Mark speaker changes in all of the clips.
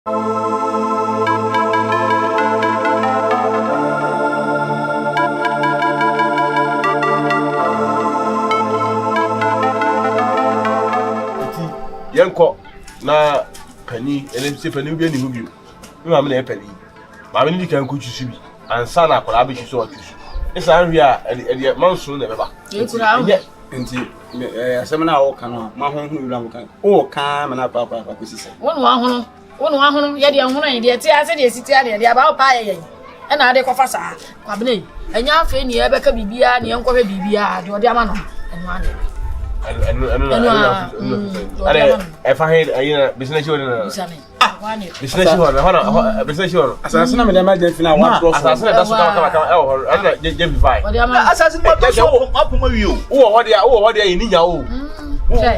Speaker 1: Yanko na pani ele se pani bi ani hu bi ma me na pani ma me ni kan ko chusu bi ansa na akora be chusu o chusu esa anwi a e manso na beba
Speaker 2: enti asem na wo kan no ma honhu wura mo kan o kan ma na papa ko sise
Speaker 3: wonu ahono ye de ahono ye de ti ase de siti ade de aba pa ye e na ade ko fa sa kwa bene enya afa ni e be ka bibia ne enko fa bibia de ode ama no enu ade
Speaker 1: if I had business business assassin na me dem agent na one cross assassin that's what come Gyamfi assassin what so apoma wi o what dey ni nya o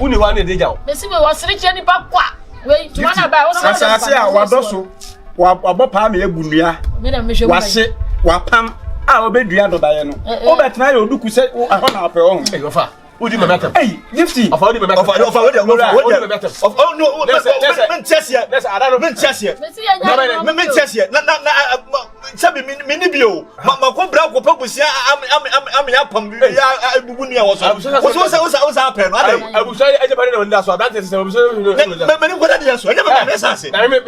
Speaker 1: uni wa na dey ja o
Speaker 3: be si we was rich any pa kwa we to na ba o
Speaker 2: assassin a wa doso wa bopa me egunua wa se wa pam a obedua do ba ye no o betena ye oduku se ahona ape o
Speaker 1: e go fa Udi memeta.
Speaker 2: Hey, Gifty.
Speaker 1: Of all the memeta. Of no. Men chess here. Let's I don't men chess here. Men chess here. Na sabi mini bio. Ma ko bra ko pa kusia am ya pam ya bubu ni awoso. Wo happen. I say I just na nda so that is me ko da dia so. Anya me sense. Na me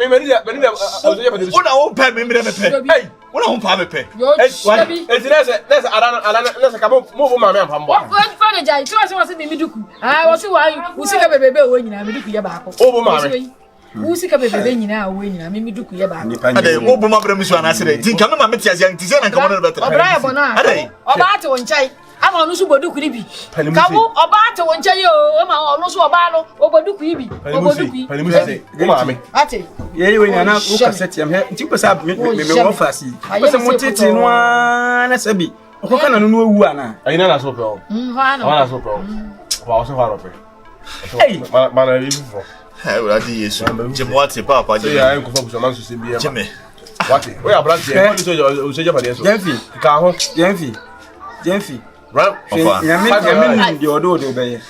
Speaker 1: una ho pa me me pe. Una ho pa me pe. Let's come move ma me am pam bo.
Speaker 3: Was me duku ah was we sika bebebe o nyina me duku ye baako
Speaker 1: obo maame
Speaker 3: we sika bebebe nyina o nyina me duku ye baako
Speaker 1: ade obo ma bra mi so ana sere tin kam ma me tiase nti se na kam no better
Speaker 3: obra ye bona ade oba ate won chai ama onu so boduku ni bi kawo oba ate won chai o ma onu so oba no oboduku yi bi oboduku
Speaker 1: pani musi go maame
Speaker 3: ate
Speaker 2: ye we nyana wo cassette yam he nti ko sa me wo fasi ko se mo tete no na sabi ko kana no wu ana
Speaker 1: ayina na so pe o na so pe o wa so faro pe hey mana vivo
Speaker 4: hey we adi yesu jemo ate papa je
Speaker 1: ya en ko fa buso man so se bi e
Speaker 4: jeme
Speaker 1: wati o ya brand e ko so je pade so
Speaker 2: Gyamfi
Speaker 1: ka ho
Speaker 2: Gyamfi
Speaker 1: ram
Speaker 2: ya me di odo be ye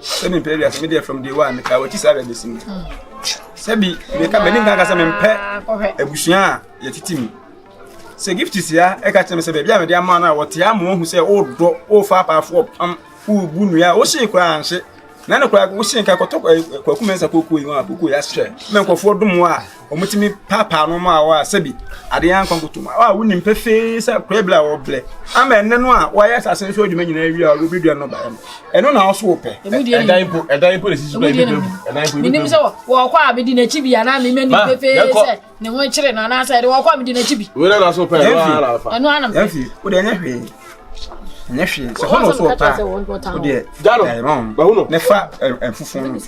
Speaker 2: se me pere as me dey from day one ka wati sa be sin sebi me ka be ni ga ka se me mpe abusua ya titimi se Gifty sia e ka teme se bia me dia ma na wote amo hu se o do o fa pa fo pam u bunu ya o se kwa anse na ne kwa o se nka ko to kwa kumensa koku yi wa koku ya hye me nkofo dum a o mutimi papa no ma wa sebi ade yan kon kutuma wa wuni mpefe se kwebla wo ble ama enne no a wa ya sasen so adwuma nyina wi a wo bidua no ba eno na so wo pe
Speaker 1: edan impo le sisu
Speaker 3: minim se wo kwa abedi na chibi ya na me mani pefe se ne ho kire na na sa de wo kwa abedi na chibi
Speaker 1: we na so pe
Speaker 3: eno anam
Speaker 2: Gyamfi o de nya hwe se hono so pa o de
Speaker 1: daro ba huno
Speaker 2: ne fa enfufun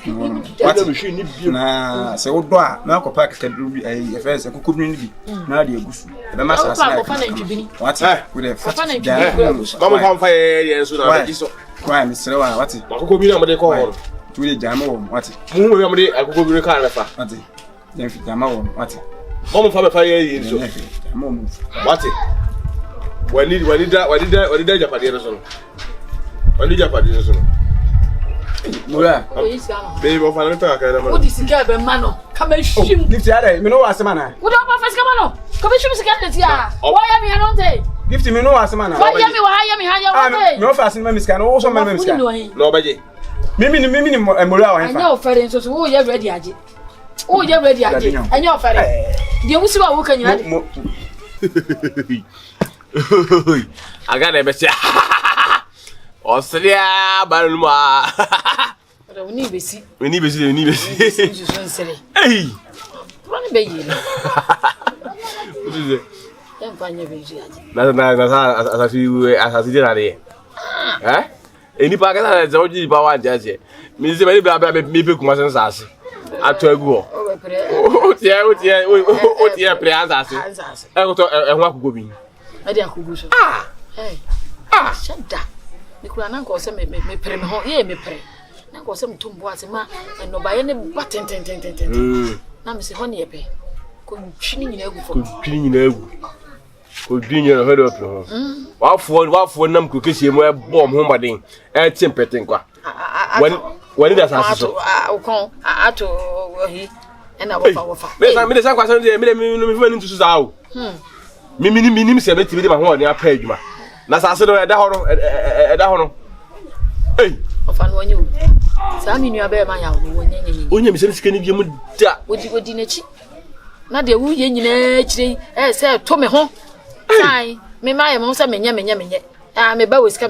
Speaker 2: na se wo do a na ko pa ka du bi e fe se kokobni ni bi na de egusu be ma sa sa what we de fa
Speaker 1: ba mo fa ye so na be so
Speaker 2: kwa mi sere wa what
Speaker 1: akoko bi na mo de ko ho
Speaker 2: tu de jama wo what
Speaker 1: mu mo de akoko bi ka na fa
Speaker 2: what Gyamfi jama wo what
Speaker 1: mo fa be fa ye so
Speaker 2: mo
Speaker 1: what wani da japadi na so wani japadi na so
Speaker 2: mura
Speaker 1: be bo fa na ta ka na ma
Speaker 3: o di sika be ma no ka ma hwim
Speaker 2: Gifty ada me no wa asema na
Speaker 3: wo do ba fa sika ma no ka ma hwim sika de ti a wo ya mi no te
Speaker 2: Gifty me no wa asema na
Speaker 3: wo ya mi wa ya mi ha ya wo te
Speaker 2: me o fa asema me sika no wo so me sika
Speaker 1: no baje
Speaker 2: mimi ni mura wa
Speaker 3: anya ofere so so wo ya ready aje wo ya ready aje anya ofere de wusi wa wo ka nyina de
Speaker 1: aga na be tia Australia baluma
Speaker 3: we ni besi
Speaker 1: hey
Speaker 3: run be yi
Speaker 1: what is it
Speaker 3: dem panye be ji aje
Speaker 1: na asasi de na de eni pa ka na zo ji ba wa jaje mi se be bla me pe kuma sen sase ato agu o tie pre asase e ko to e ho akugbo bi
Speaker 3: ade akugbo so shada mi kura na ko se me pre me ho ye me pre na ko se mtumbo ase ma no ba ye ne ba ten na mi se ho ne ye pe ko twini nyina agu fo ko dwinya na head up no wa fo nam ko kesie mo e bom ho maden e timpeten kwa wani da sase so ukon ato hi and I wafa.
Speaker 2: Me say kwasa me me ntu so zawo. Me se beti me ma ho ne apa adwuma. Na sa se no eda ho no. Hey,
Speaker 3: ofa no onye o. Sa mi nua be ma ya wo nyenyenye.
Speaker 2: Onye me se sika ni bi mu da.
Speaker 3: Odi na chi. Na de wu ye nyina chire se to me ho. Sai, me ma ye mo se menye. Me ba we sika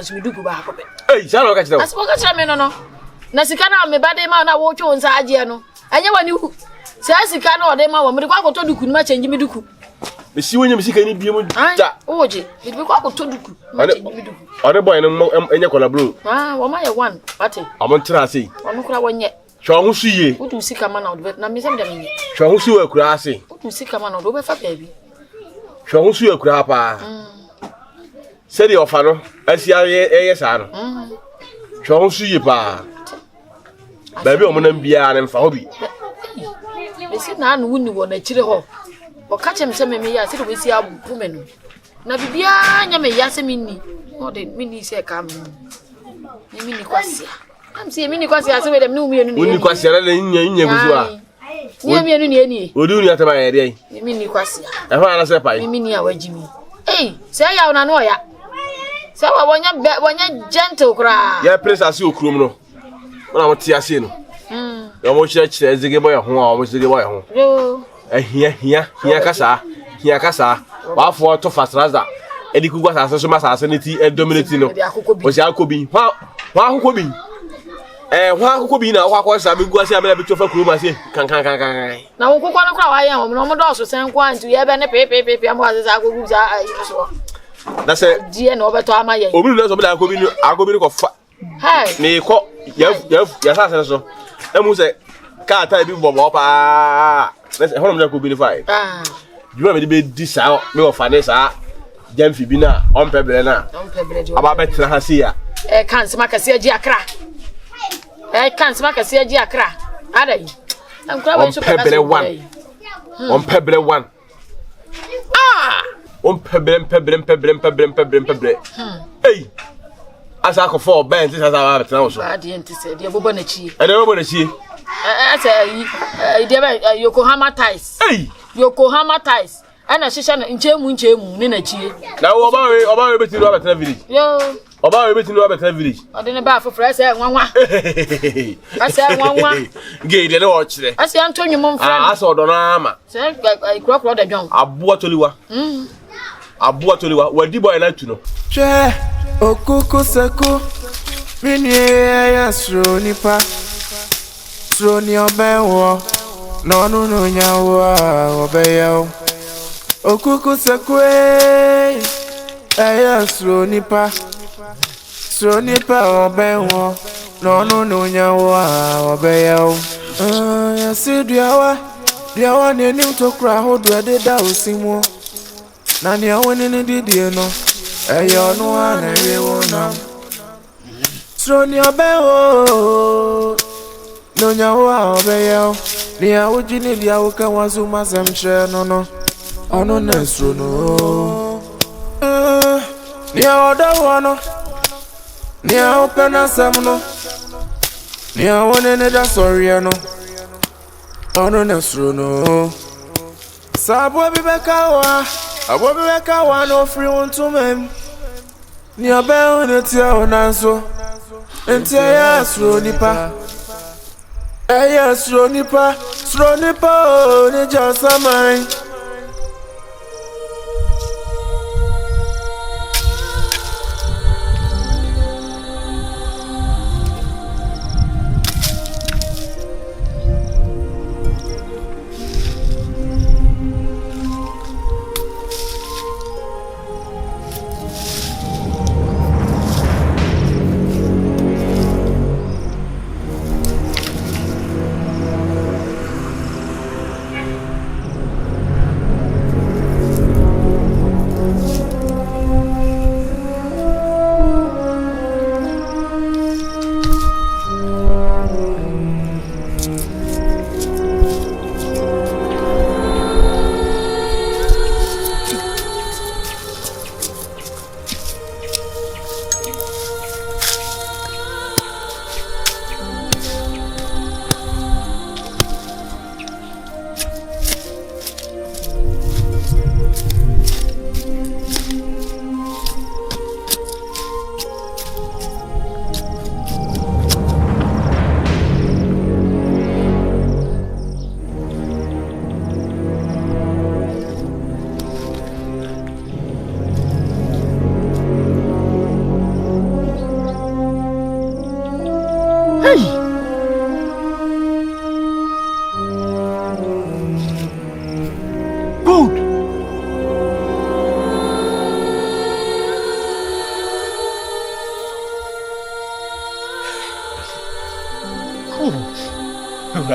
Speaker 3: so me dugu ba hakobe.
Speaker 2: Hey, sa no ka chire.
Speaker 3: Asibo ka chire me no. Na sika na me ba de ma na wo two nsa age no. Anya wani hu. Se sika na o de ma wo me de kwa koto duku ni ma change me duku.
Speaker 2: Me si wonye me sika ni bi mu da.
Speaker 3: Oje, me de kwa koto duku. Ma change me duku.
Speaker 2: Ode boy no enye kola bro.
Speaker 3: Wo ma ye one, ate.
Speaker 2: Amon tra sei.
Speaker 3: Ono kura wonye.
Speaker 2: Hwa ho su ye.
Speaker 3: Utu sika ma na o na me se me de me.
Speaker 2: Hwa ho su wa kura ase.
Speaker 3: Utu sika ma na o be fa baabi.
Speaker 2: Hwa ho su wa kura pa. Se de ofa no, asia ye sa no. Hwa ho su ye pa. Baabi o mo na bia na mfa ho bi.
Speaker 3: Me si na anu wuni wo na chire ho. O ka chem se me ya se de we si abu me no. Na bibia nya me ya se minni. O de minni se ka me. Ni minni kwasia. Am se minni kwasia se we dem no mienu ni.
Speaker 2: Minni kwasia na nya guzu a.
Speaker 3: Ni mienu ni eni.
Speaker 2: Odi uni atama ye de.
Speaker 3: Ni minni kwasia.
Speaker 2: E ho ana se pai.
Speaker 3: Ni minni a wajimi. Eh, se ya una no ya. Se wa wonya gentle kra.
Speaker 2: Ya press ase okrum no. Wona mo ti ase no. Ya mo chire zige boy ho a mo zige boy ho.
Speaker 3: Yo.
Speaker 2: Hia kasa. Wa fo to fastraza. Edi ku kwasa so ma sa ne ti dominate no. O si akobi. Wa akobi. Wa akobi na wa kwasa be guase amela be to fa kuro ma se kan.
Speaker 3: Na wo kokwa no kra wa yan wo no mo do so sen kwa ntu ye be ne pe am wa sa akobi za ayi so.
Speaker 2: Na se
Speaker 3: die na obeto ama ye.
Speaker 2: Obi no so be akobi ni ko fa.
Speaker 3: Hey.
Speaker 2: Me ko ya sa se so. Emu se ka ta bi bobo pa. Na se hono me akobi ni fa. Juma me be di sa me o fa ne sa. Gyamfi bi na on pebre na. Aba betra ha si ya.
Speaker 3: Kan se makase agi akra. Kan se makase agi akra. Adai. Am kra ba so
Speaker 2: pebre one. On pebre one. On pebre. Hey. Asa ko for ben ti sa ba betra wo so.
Speaker 3: Adi enti se de bobo na chi.
Speaker 2: E de bobo na chi.
Speaker 3: Asa de ba Yokohama ties.
Speaker 2: Hey.
Speaker 3: Yokohama ties. Ana shisha na nchemu ni na chie.
Speaker 2: Na oba we beti no betra village.
Speaker 3: Yo.
Speaker 2: Oba we beti no betra village.
Speaker 3: Ode ne ba foforo asa nwanwa. Asa nwanwa.
Speaker 2: Ge de no chire.
Speaker 3: Asa anto nwum mfra.
Speaker 2: Asa odo na ama.
Speaker 3: Se kro da dwan.
Speaker 2: Aboa toliwa. Aboa toliwa. Wadi boy na tu no.
Speaker 5: Che okuku seko. Mini ya sro nipa. Sro ni obenwo. No nyawa obeyo. Okuku sekwe eya sro nipa obenwo no nyawa obeyo ya sidiawa diawa ne nim to kra hodo de da osimo na ne awoni ne didie no eya no ana rewo na sro ni obenwo no nyawa obeyo ni awuji ni dia wo kan wazu mazamche no Ono nesro no Nia oda wano Nia opena samno Nia one ne da sorry no Ono nesro no Sabo bibeka wa no free one to mem Nia be one tia onanso Entia ya sro nipa Eya sro nipa ne jasa mine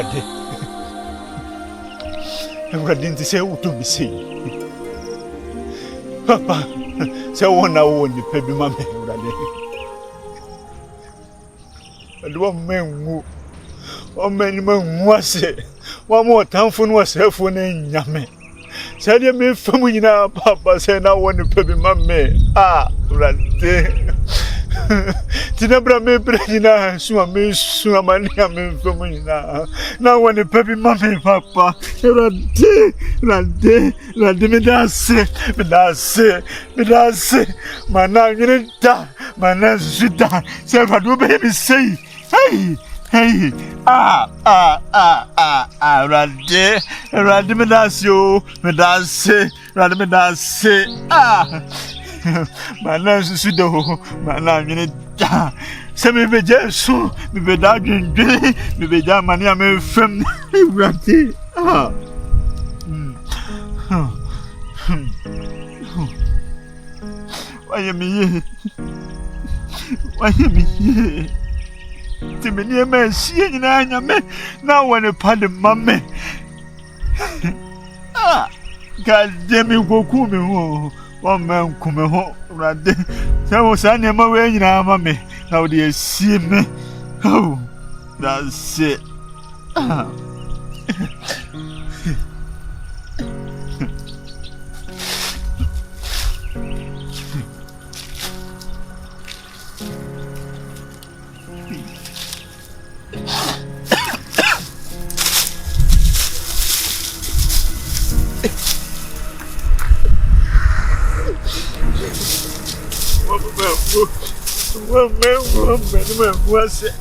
Speaker 1: Urade. Urade nti say utu mi say. Papa, say wona wo ni pa bi ma me Urade. Ado menwu. O meni menwu ase. Wa mo tanfo no asefo na nyame. Say dey me famu nyina papa say na wo ni pa bi ma me. Urade. Tinabra me brejina suma me suma mania me famina na woni papi mama papa rade me das mana nyinta mana zuda se fadu be me sei hey rade me das yo me das rade me das Mana susudo mana nyine da se me beje so me be da dwendwe me be ja mane a me fam urate waye mi ti me ni ma sie nyina nya me na wone pade mame God damn it go ku me ho one man come home, Radde. There was any more way in our mammy. How do you see me? Oh, that's it. What's it?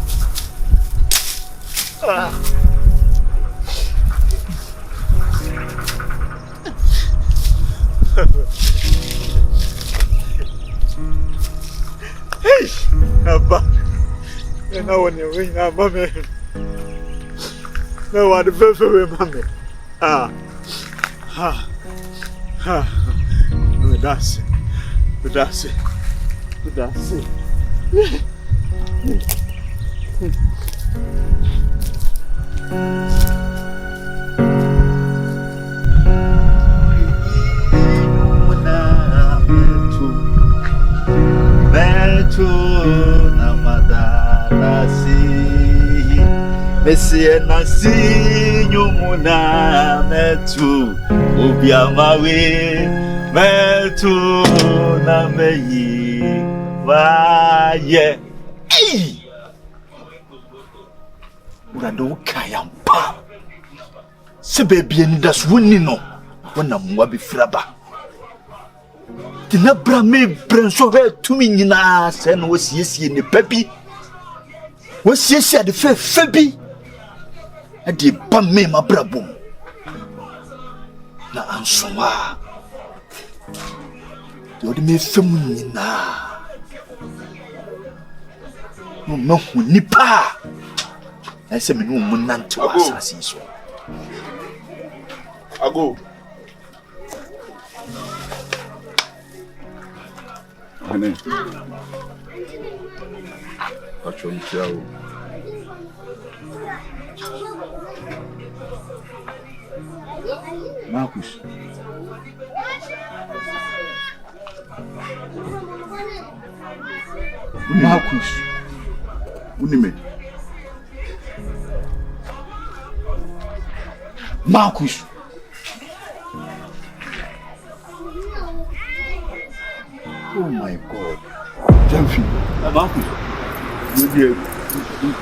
Speaker 1: Hey, Abba. You know when you ring our mommy. No one to vote for mommy. That's it. That's it. That's it.
Speaker 4: Metu namadana si Messie nasi nyumuna metu Ubiamawe metu na meyi Vaye Hey! Urado kayampa Sebe biendas wunino Wana mwabi fraba Tinabra me branso he tumi nyina se no wasiesie ne papi wasiesie de febi ade ba me mabrabom na ansoma de me fem nyina no mahu nipa ese me no munante wasasi so
Speaker 2: ago Ane. Acho mchao. Marcus. Marcus. Unime. Marcus. Oh my God. Gyamfi. Marcus.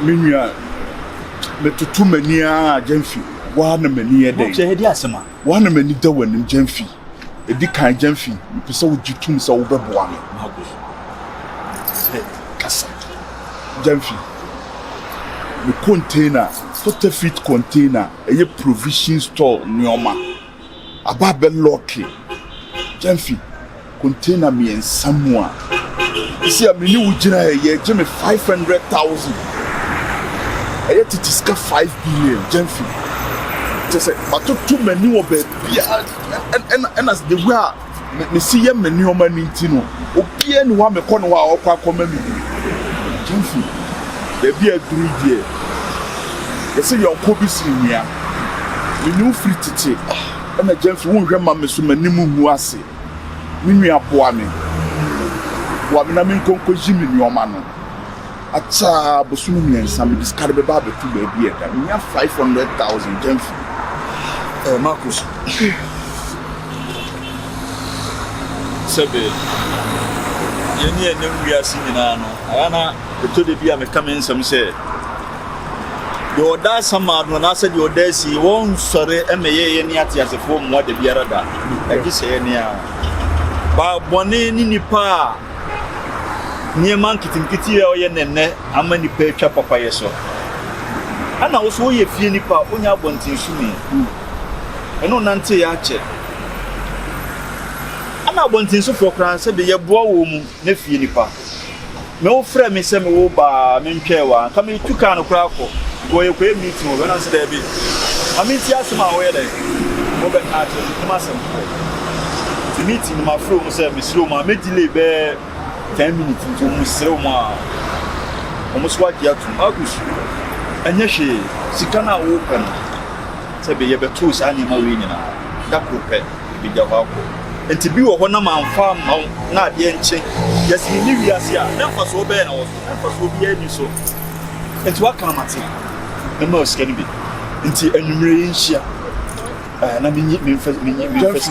Speaker 2: Minya. Metutu mani a Gyamfi. Wa na mani e dey.
Speaker 1: Che hedi asema.
Speaker 2: Wa na mani da wanim Gyamfi. Edi kan Gyamfi. Pese wo gitum se wo beboa me.
Speaker 1: Marcus.
Speaker 2: Kasa. Gyamfi. The container, 40 feet container, a provision store nyoma. Ababe locky. Gyamfi. Container me and someone. You see, I'm new Ujina, Jimmy 500,000. I had to discuss 5 billion, Gyamfi. Just say, but too many of it. And as they were, me see them many of my nintino. Opian one me corner or come me. Gyamfi, there be a 3 year.
Speaker 4: Yes, your Kobe senior. We knew free titi. And a Gyamfi won't grandma Miss Manimu Muasi. Minu Apuami. Wabinamin Conco Jimmy, your man. Acha Bosumi and some discarded baby to baby. We have 500,000 Gyamfi.
Speaker 1: Marcus. Sebe. Yeni ene we are seeing now. Ayana to the be am coming some say. The order some when I said your day see won sorry emeye yeni ati as a form what the biara da. Agi say ene a. Ba bone ni nipa niema nkitikiti e oye nenne ama nipa etwa papa yeso. Ana wo so ye fie nipa onya abontin sumi. Eno nante ya che. Ana abontin so for kran se be ye boa wo mu na fie nipa. Me wo frɛ me se me wo ba me ntwewa ka me tuka no kra ko go ye kwe meeting wo na se da bi amiti asema wo ye dai mo be na che kuma asem the meeting ma fro mo se me sro ma me delay be 10 minutes to mo sro ma o mo swa dia tu agus anya hwe sika na wo kan se be ye be to sa ni ma we nyina da ko pe bi ja ko enti bi wo ho na manfa ma na de enche yes ni wiase a na fa so be na wo na fa so bi ani so enti wa kan mate na ma scan bi enti anumre nhia na mi first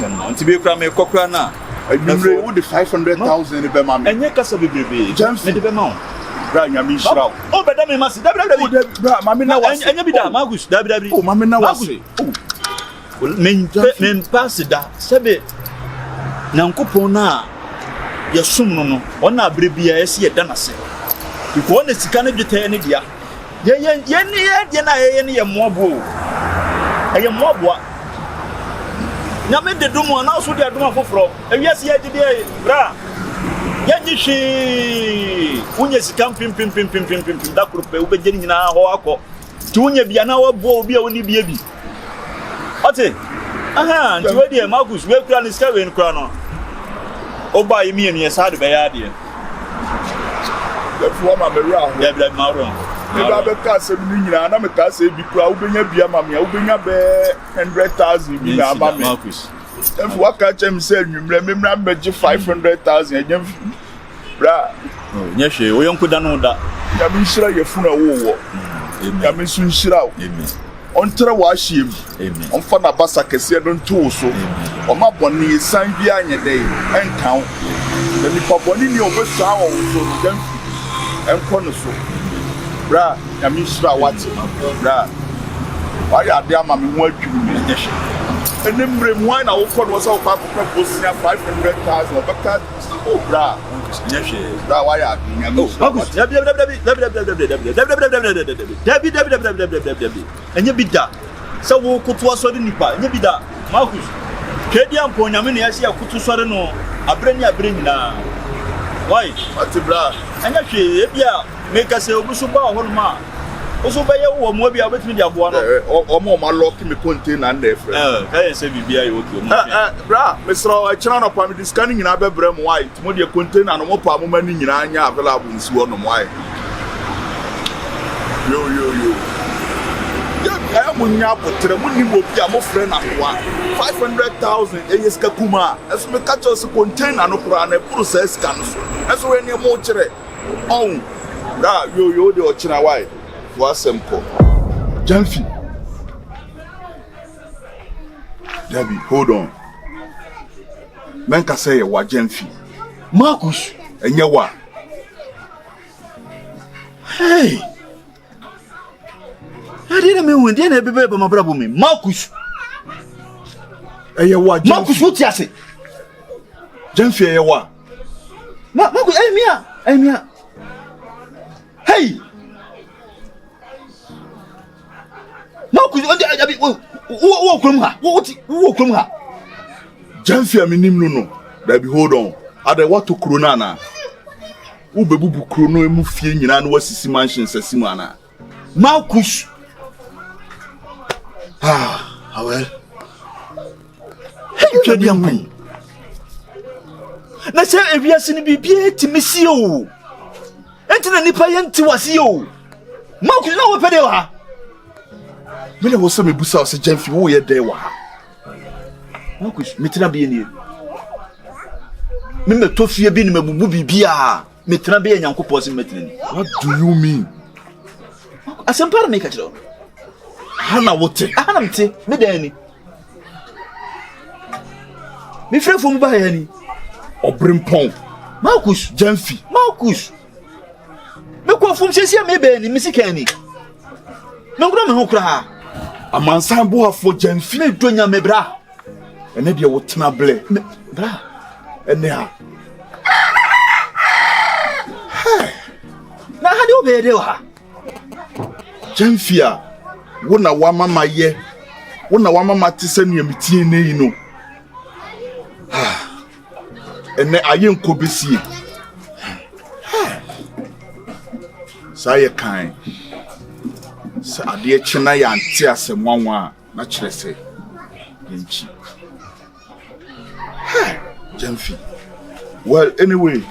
Speaker 1: kan enti bi kra me kokra na
Speaker 4: anumre wo de 500,000 be ma me
Speaker 1: enye kasa bebebe me de be ma
Speaker 4: bra nyami shiraw
Speaker 1: o be da me ma si da
Speaker 4: bra ma me na wase
Speaker 1: enye bi da magus da
Speaker 4: o ma me na wase
Speaker 1: men pass da sebe Nankopon na yesum no ona abrebia yesi yeda nase biko na sika na dwetɛ ne dia ye na ye moabo aye moabo na me de domo na so de adoma foforo awiase ye de bra ye nyishi unye sika pim da krope ubegye nyina ho akɔ ti unye bia na wabo obi a woni bia bi ote aha nti we de Marcus we kura ni ska we nkura no oba yimi enu yesa de be ya de
Speaker 4: le fu ma me ra ho
Speaker 1: ya bla ma ro
Speaker 4: me ba be ka se mi nyina na me ka se bi kura ubenya bia ma me ubenya be 100,000 bi na ba me
Speaker 1: Marcus
Speaker 4: e fu aka chem se nwumre me mra beje 500,000 enyam bra
Speaker 1: nya hwe wo yonko da no da
Speaker 4: ya mi shira ye fu na wo ya mi sun shira o on tra wa hiem on fa na basa kese no nto so o ma boni san bia anye dai enkan na ni paponi ni obesu awon so Gyamfi enko no so bra ya mi shira wati bra wa ya de ama me ho atwuru me nyehye enemre mu na wo ko no so kwa kwa bosia 500,000 obeka o bra nyehye bra wa ya nya go
Speaker 1: Marcus enye bida sa wo kutu asori nipa enye bida Marcus kedi ampo nyame ne yasi akutu sori no abrani na why
Speaker 4: ati bra
Speaker 1: enye hwe ebia make say obusu ba ohoruma oso ba ye wo mo bia obetimi dia boa no
Speaker 4: o ma lock me container na efre
Speaker 1: ka ye se bibia ye oki o mo
Speaker 4: bra mesro achira no pa me discan nyina bebre mo why mo de container no mo pa mo mani nyina anya available nsi wo no mo why yo ya mo nya potre mo ni mo bia mo frɛ na kwa 500,000 eyeska kuma eso me catch us container no kura na process kan so eso we ni mo kire on bra yo de ochina why Wasemko Gyamfi Debbie, hold on. Men can say wa Gyamfi Marcus enye wa
Speaker 1: hey I didn't mean when dey na bebe ba mabrabo me Marcus
Speaker 4: enye wa
Speaker 1: Marcus what you say
Speaker 4: Gyamfi enye wa
Speaker 1: Marcus Emia hey Marcus wo krom ha wo krom ha
Speaker 4: Gyamfi aminim no Debbie, hold on ade what to krona na wo bebubu krono emu fie nyina na wasisi mansion sesi mana
Speaker 1: Marcus
Speaker 4: well
Speaker 1: hey you dey am na say ewiase ni bibia timisi o entina nipa ye nti wase o Marcus na wo pede wa
Speaker 4: Me na wo se me busa se Gyamfi wo ye dey wa ha.
Speaker 1: Marcus, metra bi ni. Me metofie bi ni mebubu bibia. Metra bi Nyankopɔn se metra ni.
Speaker 4: What do you mean?
Speaker 1: Asempara me ka kire.
Speaker 4: Hana wote.
Speaker 1: Hana mte, me dan ni. Me frefo mu ba ya ni.
Speaker 4: Obrimpon.
Speaker 1: Marcus,
Speaker 4: Gyamfi.
Speaker 1: Marcus. Me ko fom sesia me ba ni, me sika ni. Me ngro me ho kra.
Speaker 4: Amansan bo afo Gyamfi.
Speaker 1: Me donya me bra.
Speaker 4: Ene de wo tena ble.
Speaker 1: Bra.
Speaker 4: Ene ha.
Speaker 1: Na ha de obede wa.
Speaker 4: Gyamfi a wo na wa mama ye. Wo na wa mama tese ne amitie ne yi no. Ene aye nkobesie. Saye kan. Sa ade chena ya ante asemwanwa na kire se. Yenchi. Gyamfi. Well, anyway,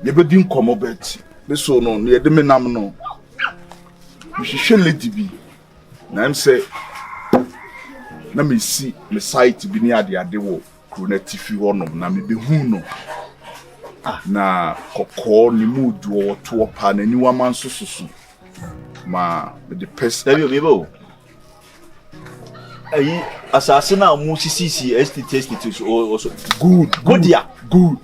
Speaker 4: never didn't come up bet. This so no, near the menam no. We should let it be. Now I'm say, let me see my site be near the adewo. Croneti fi ono na me be hu no. Na kokko ni mood wo to pa na ni waman so. Ma the person
Speaker 1: David Bibo. Ayi asase na mu sisi ST test also
Speaker 4: good.
Speaker 1: Good ya.
Speaker 4: Good.